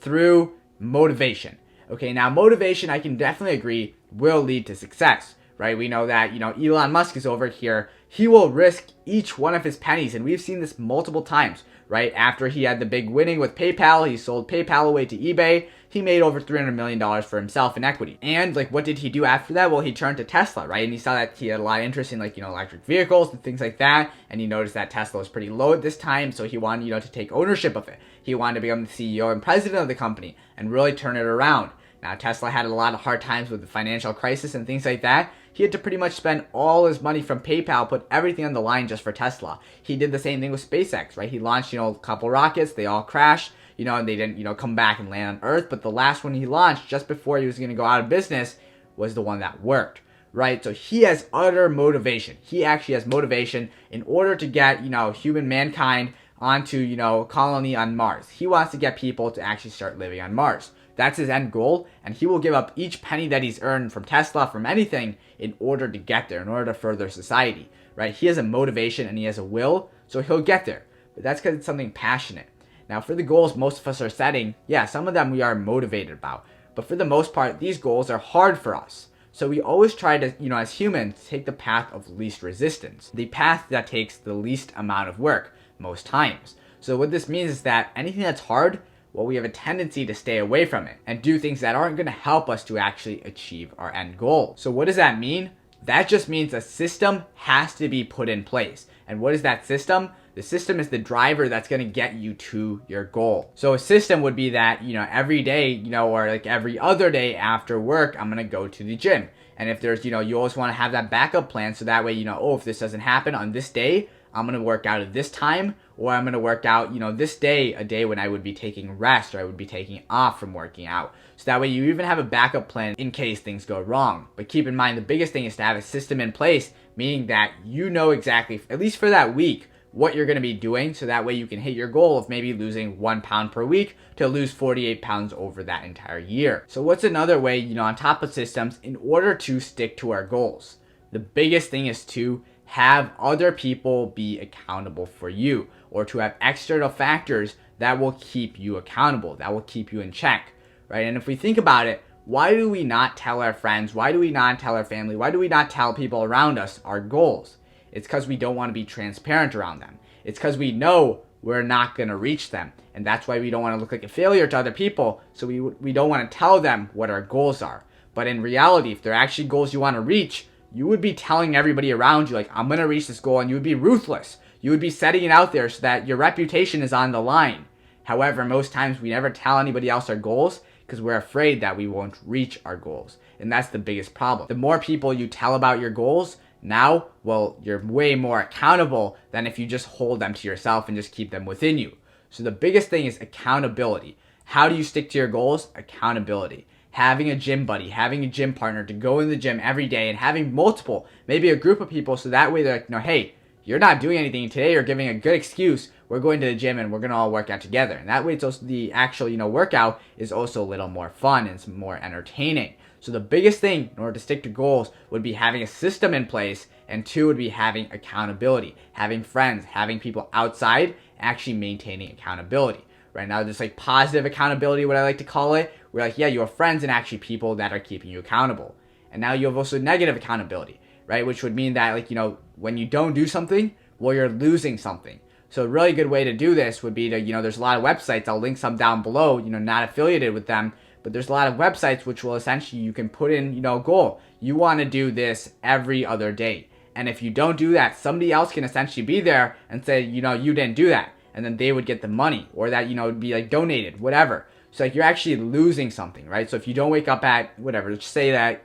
through motivation. Okay, now motivation, I can definitely agree, will lead to success, right? We know that, Elon Musk is over here. He will risk each one of his pennies, and we've seen this multiple times, right? After he had the big winning with PayPal, he sold PayPal away to eBay. He made over $300 million for himself in equity. And what did he do after that? Well, he turned to Tesla, right? And he saw that he had a lot of interest in electric vehicles and things like that. And he noticed that Tesla was pretty low at this time. So he wanted, to take ownership of it. He wanted to become the CEO and president of the company and really turn it around. Now, Tesla had a lot of hard times with the financial crisis and things like that. He had to pretty much spend all his money from PayPal, put everything on the line just for Tesla. He did the same thing with SpaceX, right? He launched, a couple rockets. They all crashed. And they didn't, come back and land on Earth. But the last one he launched just before he was going to go out of business was the one that worked, right? So he has utter motivation. He actually has motivation in order to get, human mankind onto, a colony on Mars. He wants to get people to actually start living on Mars. That's his end goal, and he will give up each penny that he's earned from Tesla, from anything, in order to get there, in order to further society, right? He has a motivation and he has a will, so he'll get there. But that's because it's something passionate. Now, for the goals most of us are setting, yeah, some of them we are motivated about. But for the most part, these goals are hard for us. So we always try to, as humans, take the path of least resistance. The path that takes the least amount of work, most times. So what this means is that anything that's hard, well, we have a tendency to stay away from it and do things that aren't going to help us to actually achieve our end goal. So what does that mean? That just means a system has to be put in place. And what is that system? The system is the driver that's going to get you to your goal. So a system would be that, every day, or every other day after work, I'm going to go to the gym. And if there's, you always want to have that backup plan. So that way, if this doesn't happen on this day, I'm going to work out at this time, or I'm going to work out, this day, a day when I would be taking rest, or I would be taking off from working out. So that way you even have a backup plan in case things go wrong. But keep in mind, the biggest thing is to have a system in place, meaning that you know exactly, at least for that week, what you're going to be doing, so that way you can hit your goal of maybe losing 1 pound per week to lose 48 pounds over that entire year. So what's another way, on top of systems, in order to stick to our goals? The biggest thing is to have other people be accountable for you, or to have external factors that will keep you accountable, that will keep you in check, right? And if we think about it, why do we not tell our friends? Why do we not tell our family? Why do we not tell people around us our goals? It's because we don't want to be transparent around them. It's because we know we're not going to reach them. And that's why we don't want to look like a failure to other people. So we don't want to tell them what our goals are. But in reality, if they're actually goals you want to reach, you would be telling everybody around you, I'm going to reach this goal, and you would be ruthless. You would be setting it out there so that your reputation is on the line. However, most times we never tell anybody else our goals because we're afraid that we won't reach our goals. And that's the biggest problem. The more people you tell about your goals, now, well, you're way more accountable than if you just hold them to yourself and just keep them within you. So the biggest thing is accountability. How do you stick to your goals? Accountability. Having a gym buddy, having a gym partner to go in the gym every day, and having multiple, maybe a group of people, so that way they're like, hey, you're not doing anything today, or giving a good excuse. We're going to the gym and we're going to all work out together. And that way it's also the actual, workout is also a little more fun and it's more entertaining. So the biggest thing in order to stick to goals would be having a system in place, and 2 would be having accountability, having friends, having people outside actually maintaining accountability. Right now, there's positive accountability, what I like to call it. Where you have friends and actually people that are keeping you accountable. And now you have also negative accountability, right? Which would mean that when you don't do something, well, you're losing something. So a really good way to do this would be to, there's a lot of websites, I'll link some down below, not affiliated with them, but there's a lot of websites which will essentially, you can put in, a goal. You want to do this every other day. And if you don't do that, somebody else can essentially be there and say, you didn't do that. And then they would get the money, or that, it'd be donated, whatever. So you're actually losing something, right? So if you don't wake up at whatever, let's just say that,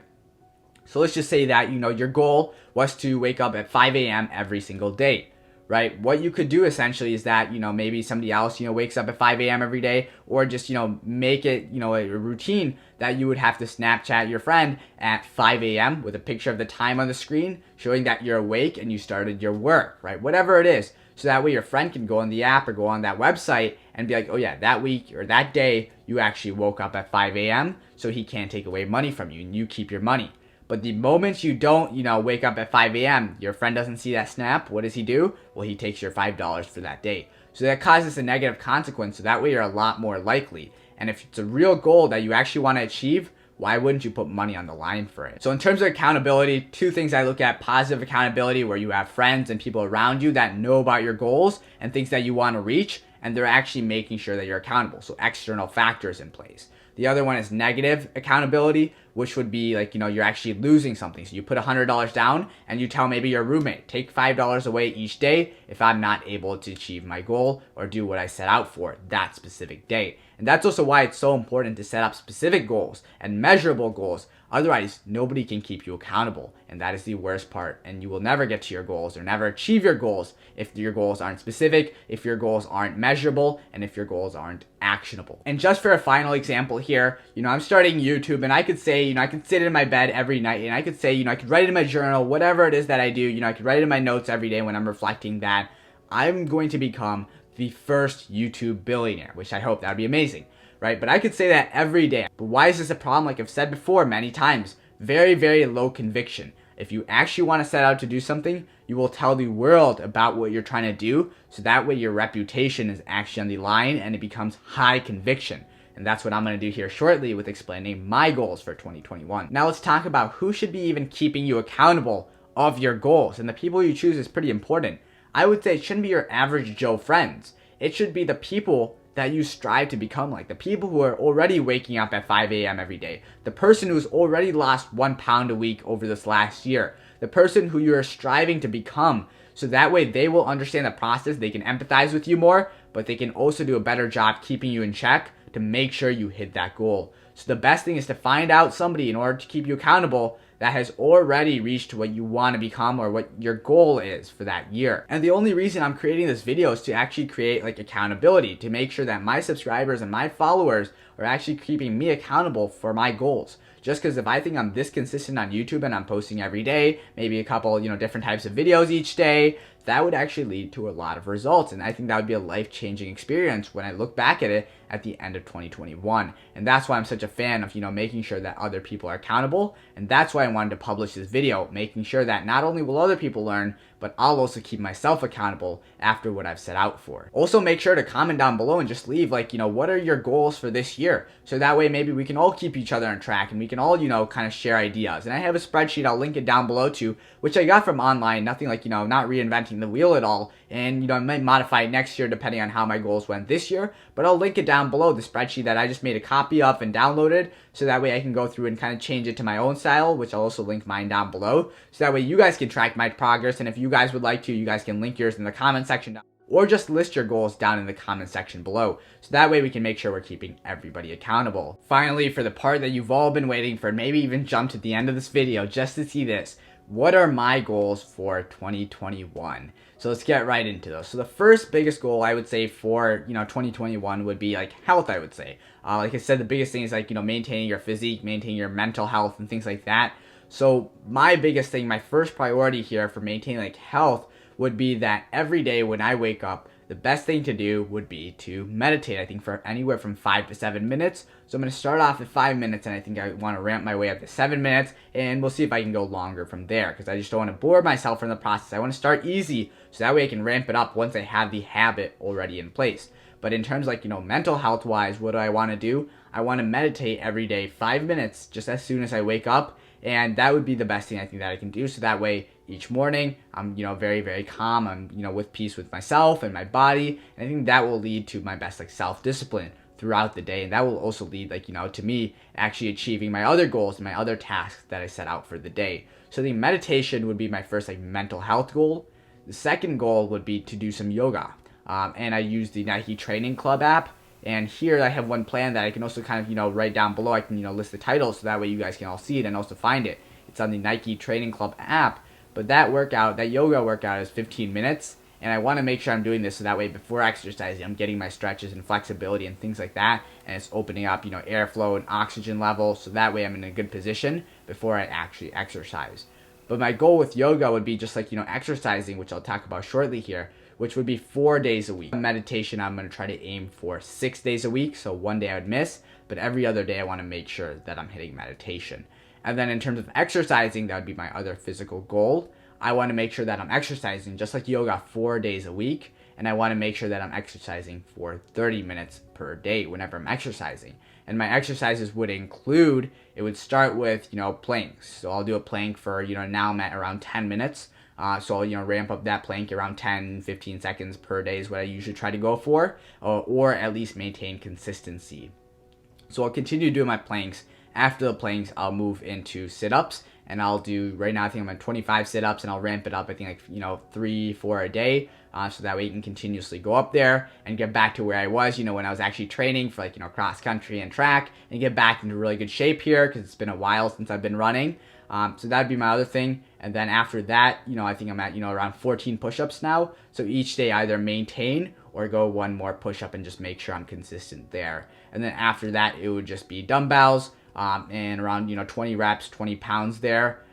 your goal was to wake up at 5 a.m. every single day, right? What you could do essentially is that, maybe somebody else, wakes up at 5 a.m. every day, or just, make it, a routine that you would have to Snapchat your friend at 5 a.m. with a picture of the time on the screen showing that you're awake and you started your work, right? Whatever it is. So that way your friend can go on the app or go on that website and be like, oh yeah, that week or that day, you actually woke up at 5 a.m. so he can't take away money from you and you keep your money. But the moment you don't, wake up at 5 a.m., your friend doesn't see that snap, what does he do? Well, he takes your $5 for that day. So that causes a negative consequence, so that way you're a lot more likely. And if it's a real goal that you actually want to achieve, why wouldn't you put money on the line for it? So in terms of accountability, two things I look at: positive accountability, where you have friends and people around you that know about your goals and things that you want to reach, and they're actually making sure that you're accountable. So external factors in place. The other one is negative accountability, which would be like, you're actually losing something. So you put $100 down and you tell maybe your roommate, take $5 away each day if I'm not able to achieve my goal or do what I set out for that specific day. And that's also why it's so important to set up specific goals and measurable goals. Otherwise, nobody can keep you accountable. And that is the worst part. And you will never get to your goals or never achieve your goals if your goals aren't specific, if your goals aren't measurable, and if your goals aren't actionable. And just for a final example here, I'm starting YouTube, and I could say, I could sit in my bed every night and I could say, I could write in my journal, whatever it is that I do, I could write in my notes every day when I'm reflecting that I'm going to become the first YouTube billionaire, which I hope that would be amazing, right? But I could say that every day. But why is this a problem? Like I've said before many times, very, very low conviction. If you actually want to set out to do something, you will tell the world about what you're trying to do. So that way your reputation is actually on the line and it becomes high conviction. And that's what I'm going to do here shortly with explaining my goals for 2021. Now let's talk about who should be even keeping you accountable of your goals. And the people you choose is pretty important. I would say it shouldn't be your average Joe friends. It should be the people that you strive to become like. The people who are already waking up at 5 a.m. every day. The person who's already lost 1 pound a week over this last year. The person who you are striving to become. So that way they will understand the process. They can empathize with you more, but they can also do a better job keeping you in check to make sure you hit that goal. So the best thing is to find out somebody in order to keep you accountable that has already reached what you want to become or what your goal is for that year. And the only reason I'm creating this video is to actually create like accountability, to make sure that my subscribers and my followers are actually keeping me accountable for my goals. Just because if I think I'm this consistent on YouTube and I'm posting every day, maybe a couple, different types of videos each day, that would actually lead to a lot of results. And I think that would be a life-changing experience when I look back at it at the end of 2021. And that's why I'm such a fan of, making sure that other people are accountable. And that's why I wanted to publish this video, making sure that not only will other people learn, but I'll also keep myself accountable after what I've set out for. Also, make sure to comment down below and just leave what are your goals for this year? So that way maybe we can all keep each other on track and we can all, kind of share ideas. And I have a spreadsheet, I'll link it down below too, which I got from online, nothing like, not reinventing the wheel at all. And, I might modify it next year depending on how my goals went this year, but I'll link it down below, the spreadsheet that I just made a copy of and downloaded, so that way I can go through and kind of change it to my own style, which I'll also link mine down below, so that way you guys can track my progress, and if you guys would like to, you guys can link yours in the comment section down, or just list your goals down in the comment section below, so that way we can make sure we're keeping everybody accountable. Finally, for the part that you've all been waiting for, maybe even jumped to the end of this video just to see this, what are my goals for 2021? So let's get right into those. So the first biggest goal I would say for 2021 would be like health. I would say, like I said, the biggest thing is like maintaining your physique, maintaining your mental health, and things like that. So my biggest thing, my first priority here for maintaining like health would be that every day when I wake up, the best thing to do would be to meditate. I think for anywhere from 5 to 7 minutes. So I'm going to start off at 5 minutes, and I think I want to ramp my way up to 7 minutes, and we'll see if I can go longer from there, because I just don't want to bore myself in the process. I want to start easy, so that way I can ramp it up once I have the habit already in place. But in terms like, mental health wise, what do I want to do? I want to meditate every day, 5 minutes, just as soon as I wake up. And that would be the best thing I think that I can do. So that way each morning I'm, very, very calm. I'm, with peace with myself and my body. And I think that will lead to my best like self-discipline throughout the day. And that will also lead to me actually achieving my other goals and my other tasks that I set out for the day. So the meditation would be my first mental health goal. The second goal would be to do some yoga. And I use the Nike Training Club app. And here I have one plan that I can also kind of, write down below. I can, list the title so that way you guys can all see it and also find it. It's on the Nike Training Club app. But that yoga workout is 15 minutes. And I want to make sure I'm doing this so that way before exercising, I'm getting my stretches and flexibility and things like that. And it's opening up, airflow and oxygen level. So that way I'm in a good position before I actually exercise. But my goal with yoga would be just exercising, which I'll talk about shortly here, which would be 4 days a week. Meditation, I'm going to try to aim for 6 days a week, so one day I would miss, but every other day I want to make sure that I'm hitting meditation. And then in terms of exercising, that would be my other physical goal. I want to make sure that I'm exercising, just like yoga, 4 days a week. and I want to make sure that I'm exercising for 30 minutes per day whenever I'm exercising. And my exercises would include, it would start with, planks. So I'll do a plank for, now I'm at around 10 minutes. So I'll, ramp up that plank around 10, 15 seconds per day is what I usually try to go for, or at least maintain consistency. So I'll continue doing my planks. After the planks, I'll move into sit-ups, and I'll do, right now I think I'm at 25 sit-ups, and I'll ramp it up, I think 3, 4 a day, so that way you can continuously go up there and get back to where I was, when I was actually training for cross country and track, and get back into really good shape here, because it's been a while since I've been running. So that'd be my other thing. And then after that, I think I'm at, around 14 push-ups now. So each day either maintain or go one more push-up and just make sure I'm consistent there. And then after that, it would just be dumbbells, and around, 20 reps, 20 pounds there.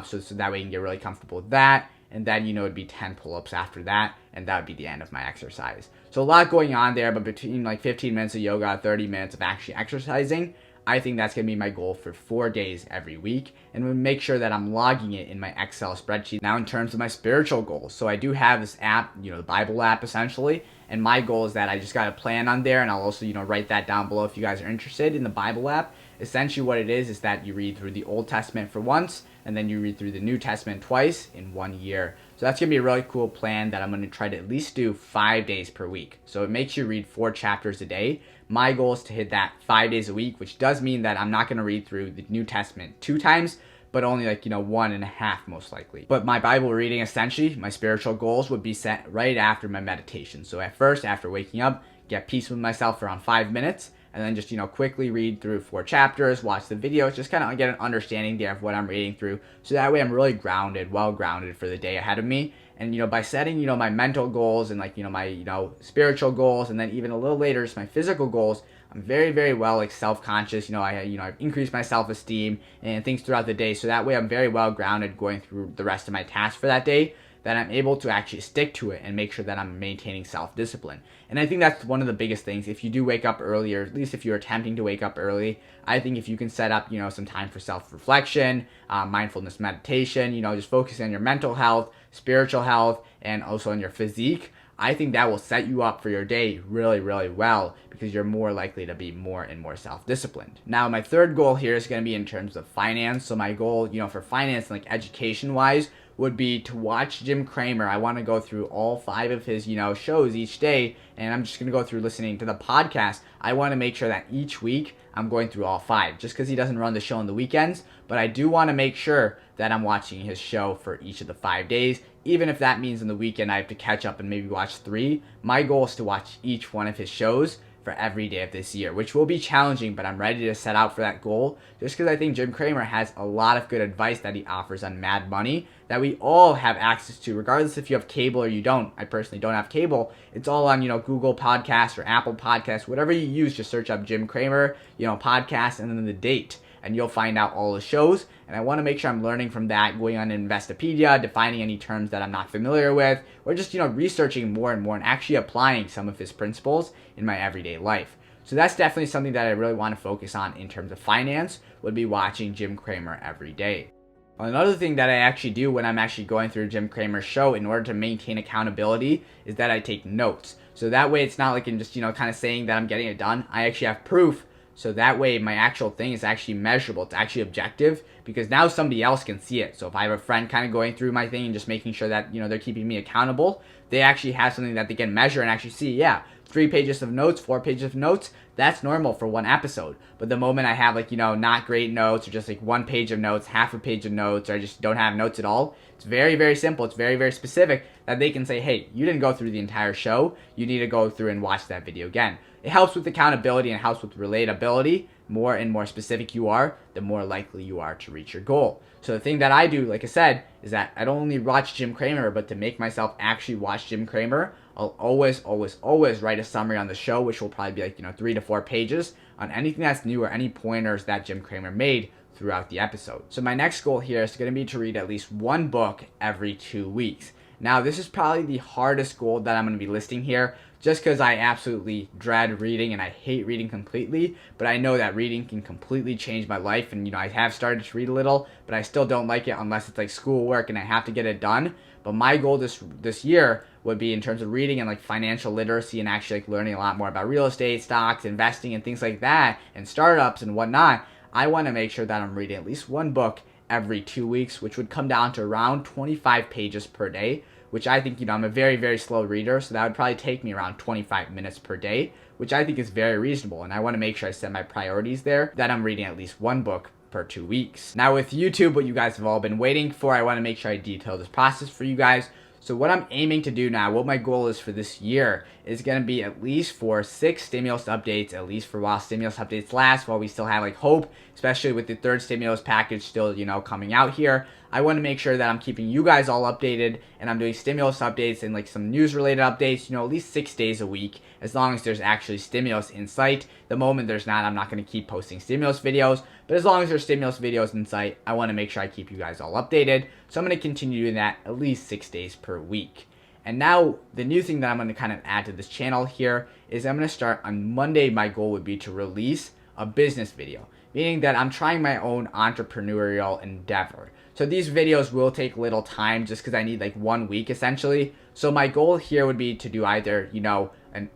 So that way you can get really comfortable with that. And then, it'd be 10 pull-ups after that. And that would be the end of my exercise. So a lot going on there, but between 15 minutes of yoga, 30 minutes of actually exercising, I think that's going to be my goal for 4 days every week, and we'll make sure that I'm logging it in my Excel spreadsheet. Now in terms of my spiritual goals, so I do have this app, the Bible app essentially, and my goal is that I just got a plan on there, and I'll also, write that down below if you guys are interested in the Bible app. Essentially what it is that you read through the Old Testament for once, and then you read through the New Testament twice in 1 year. So that's going to be a really cool plan that I'm going to try to at least do 5 days per week. So it makes you read 4 chapters a day. My goal is to hit that 5 days a week, which does mean that I'm not going to read through the New Testament 2 times, but only 1.5 most likely. But my Bible reading, essentially, my spiritual goals would be set right after my meditation. So at first, after waking up, get peace with myself for around 5 minutes, and then just, quickly read through 4 chapters, watch the videos, just kind of get an understanding there of what I'm reading through. So that way I'm really grounded, well grounded for the day ahead of me. And, by setting, my mental goals and my, spiritual goals, and then even a little later, just my physical goals, I'm very, very well, self-conscious. I've increased my self-esteem and things throughout the day. So that way I'm very well grounded going through the rest of my tasks for that day, that I'm able to actually stick to it and make sure that I'm maintaining self-discipline. And I think that's one of the biggest things. If you do wake up early, or at least if you're attempting to wake up early, I think if you can set up, some time for self-reflection, mindfulness meditation, just focusing on your mental health, spiritual health, and also on your physique, I think that will set you up for your day really, really well, because you're more likely to be more and more self-disciplined. Now, my third goal here is going to be in terms of finance. So my goal, for finance, education-wise, would be to watch Jim Cramer. I want to go through all 5 of his, shows each day, and I'm just going to go through listening to the podcast. I want to make sure that each week I'm going through all 5, just because he doesn't run the show on the weekends, but I do want to make sure that I'm watching his show for each of the 5 days, even if that means in the weekend I have to catch up and maybe watch 3. My goal is to watch each one of his shows for every day of this year, which will be challenging, but I'm ready to set out for that goal, just because I think Jim Cramer has a lot of good advice that he offers on Mad Money that we all have access to, regardless if you have cable or you don't. I personally don't have cable. It's all on, Google Podcasts or Apple Podcasts, whatever you use. Just search up Jim Cramer, podcast, and then the date, and you'll find out all the shows. And I want to make sure I'm learning from that, going on Investopedia, defining any terms that I'm not familiar with, or just, researching more and more and actually applying some of his principles in my everyday life. So that's definitely something that I really want to focus on in terms of finance, would be watching Jim Cramer every day. Another thing that I actually do when I'm actually going through Jim Cramer's show in order to maintain accountability is that I take notes. So that way it's not like I'm just, kind of saying that I'm getting it done. I actually have proof. So that way my actual thing is actually measurable. It's actually objective, because now somebody else can see it. So if I have a friend kind of going through my thing and just making sure that, they're keeping me accountable, they actually have something that they can measure and actually see, 3 pages of notes, 4 pages of notes, that's normal for one episode. But the moment I have not great notes, or just 1 page of notes, half a page of notes, or I just don't have notes at all, it's very, very simple. It's very, very specific that they can say, hey, you didn't go through the entire show. You need to go through and watch that video again. It helps with accountability and helps with relatability. More and more specific you are, the more likely you are to reach your goal. So the thing that I do, like I said, is that I don't only watch Jim Cramer, but to make myself actually watch Jim Cramer, I'll always write a summary on the show, which will probably be 3 to 4 pages on anything that's new or any pointers that Jim Cramer made throughout the episode. So my next goal here is going to be to read at least 1 book every 2 weeks. Now, this is probably the hardest goal that I'm going to be listing here, just because I absolutely dread reading and I hate reading completely, but I know that reading can completely change my life, and I have started to read a little, but I still don't like it unless it's schoolwork and I have to get it done. But my goal this year would be in terms of reading and like financial literacy and actually like learning a lot more about real estate, stocks, investing, and things like that, and startups and whatnot. I want to make sure that I'm reading at least one book every 2 weeks, which would come down to around 25 pages per day, which I think, I'm a very, very slow reader, so that would probably take me around 25 minutes per day, which I think is very reasonable. And I want to make sure I set my priorities there, that I'm reading at least one book per 2 weeks. Now with YouTube, what you guys have all been waiting for, I want to make sure I detail this process for you guys. So what I'm aiming to do now, what my goal is for this year, is going to be at least for 6 stimulus updates, at least for while stimulus updates last, while we still have like hope, especially with the third stimulus package still, coming out here. I want to make sure that I'm keeping you guys all updated, and I'm doing stimulus updates and like some news related updates, at least 6 days a week, as long as there's actually stimulus in sight. The moment there's not, I'm not going to keep posting stimulus videos, but as long as there's stimulus videos in sight, I want to make sure I keep you guys all updated. So I'm going to continue doing that at least 6 days per week. And now the new thing that I'm going to kind of add to this channel here is I'm going to start on Monday. My goal would be to release a business video, meaning that I'm trying my own entrepreneurial endeavor. So these videos will take little time just because I need like 1 week essentially. So my goal here would be to do either,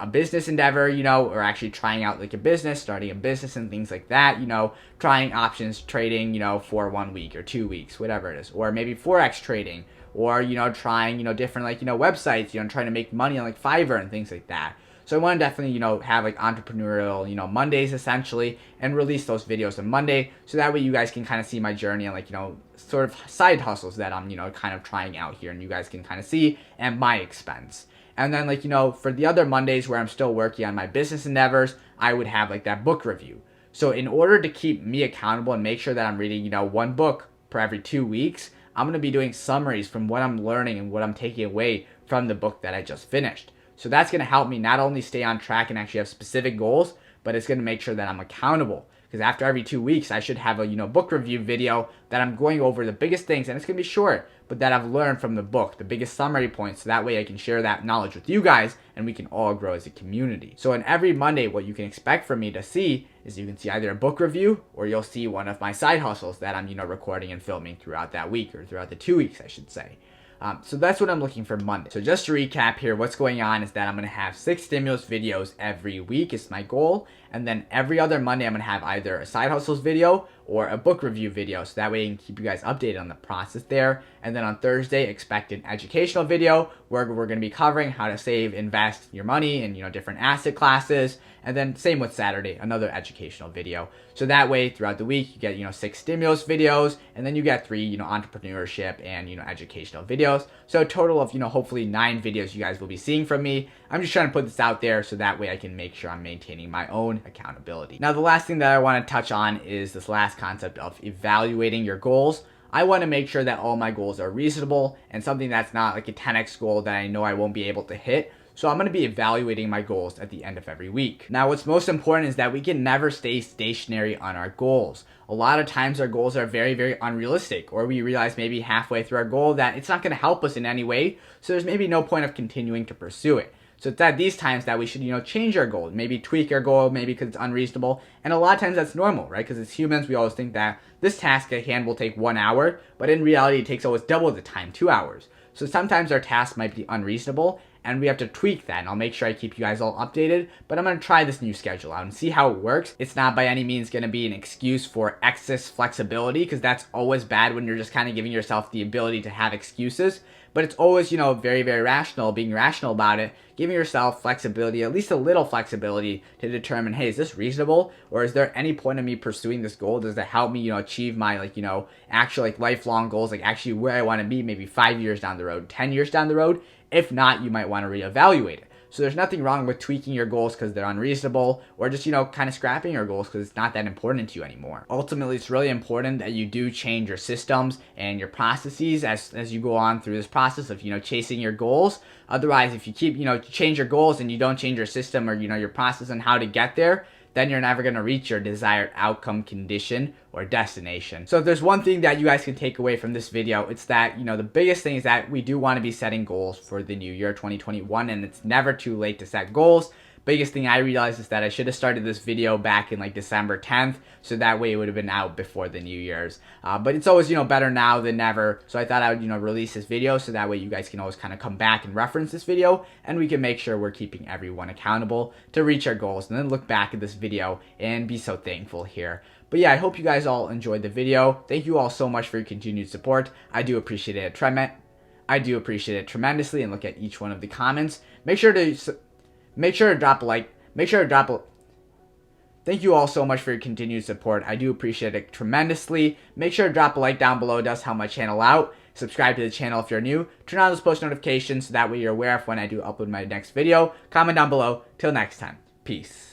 a business endeavor, or actually trying out like a business, starting a business and things like that, trying options trading, for 1 week or 2 weeks, whatever it is, or maybe Forex trading, or, trying, different like, websites, trying to make money on like Fiverr and things like that. So I want to definitely, have like entrepreneurial, Mondays essentially, and release those videos on Monday. So that way you guys can kind of see my journey and like, sort of side hustles that I'm, kind of trying out here, and you guys can kind of see at my expense. And then like, for the other Mondays where I'm still working on my business endeavors, I would have like that book review. So in order to keep me accountable and make sure that I'm reading, one book per every 2 weeks, I'm going to be doing summaries from what I'm learning and what I'm taking away from the book that I just finished. So that's going to help me not only stay on track and actually have specific goals, but it's going to make sure that I'm accountable. Because after every 2 weeks, I should have a, book review video that I'm going over the biggest things, and it's going to be short, but that I've learned from the book, the biggest summary points, so that way I can share that knowledge with you guys, and we can all grow as a community. So in every Monday, what you can expect from me to see is you can see either a book review, or you'll see one of my side hustles that I'm, recording and filming throughout that week, or throughout the 2 weeks, I should say. So that's what I'm looking for Monday. So just to recap here, what's going on is that I'm going to have 6 stimulus videos every week is my goal. And then every other Monday, I'm going to have either a side hustles video or a book review video. So that way I can keep you guys updated on the process there. And then on Thursday, expect an educational video where we're going to be covering how to save, invest your money in, different asset classes. And then same with Saturday, another educational video. So that way throughout the week, you get, 6 stimulus videos, and then you get 3, entrepreneurship and, educational videos. So a total of, hopefully 9 videos you guys will be seeing from me. I'm just trying to put this out there so that way I can make sure I'm maintaining my own accountability. Now, the last thing that I want to touch on is this last concept of evaluating your goals. I want to make sure that all my goals are reasonable and something that's not like a 10x goal that I know I won't be able to hit. So I'm going to be evaluating my goals at the end of every week. Now, what's most important is that we can never stay stationary on our goals. A lot of times our goals are very, very unrealistic, or we realize maybe halfway through our goal that it's not going to help us in any way. So there's maybe no point of continuing to pursue it. So it's at these times that we should, change our goal, maybe tweak our goal, maybe because it's unreasonable. And a lot of times that's normal, right? Because as humans, we always think that this task at hand will take 1 hour, but in reality, it takes almost double the time, 2 hours. So sometimes our task might be unreasonable, and we have to tweak that, and I'll make sure I keep you guys all updated, but I'm going to try this new schedule out and see how it works. It's not by any means going to be an excuse for excess flexibility, because that's always bad when you're just kind of giving yourself the ability to have excuses, but it's always, very, very rational, being rational about it, giving yourself flexibility, at least a little flexibility to determine, hey, is this reasonable, or is there any point of me pursuing this goal? Does it help me, achieve my, actual, lifelong goals, actually where I want to be, maybe 5 years down the road, 10 years down the road? If not, you might want to reevaluate it. So there's nothing wrong with tweaking your goals because they're unreasonable, or just, kind of scrapping your goals because it's not that important to you anymore. Ultimately, it's really important that you do change your systems and your processes as you go on through this process of, chasing your goals. Otherwise, if you keep, change your goals and you don't change your system or, your process on how to get there, then you're never going to reach your desired outcome, condition, or destination. So if there's one thing that you guys can take away from this video, it's that, the biggest thing is that we do want to be setting goals for the new year 2021, and it's never too late to set goals. biggest thing I realized is that I should have started this video back in like December 10th, so that way it would have been out before the New Year's. But it's always, better now than never, so I thought I would, release this video so that way you guys can always kind of come back and reference this video, and we can make sure we're keeping everyone accountable to reach our goals, and then look back at this video and be so thankful here. But yeah, I hope you guys all enjoyed the video. Thank you all so much for your continued support. I do appreciate it tremendously, and look at each one of the comments. Make sure to drop a like. Thank you all so much for your continued support. I do appreciate it tremendously. Make sure to drop a like down below. It does help my channel out. Subscribe to the channel if you're new. Turn on those post notifications so that way you're aware of when I do upload my next video. Comment down below. Till next time. Peace.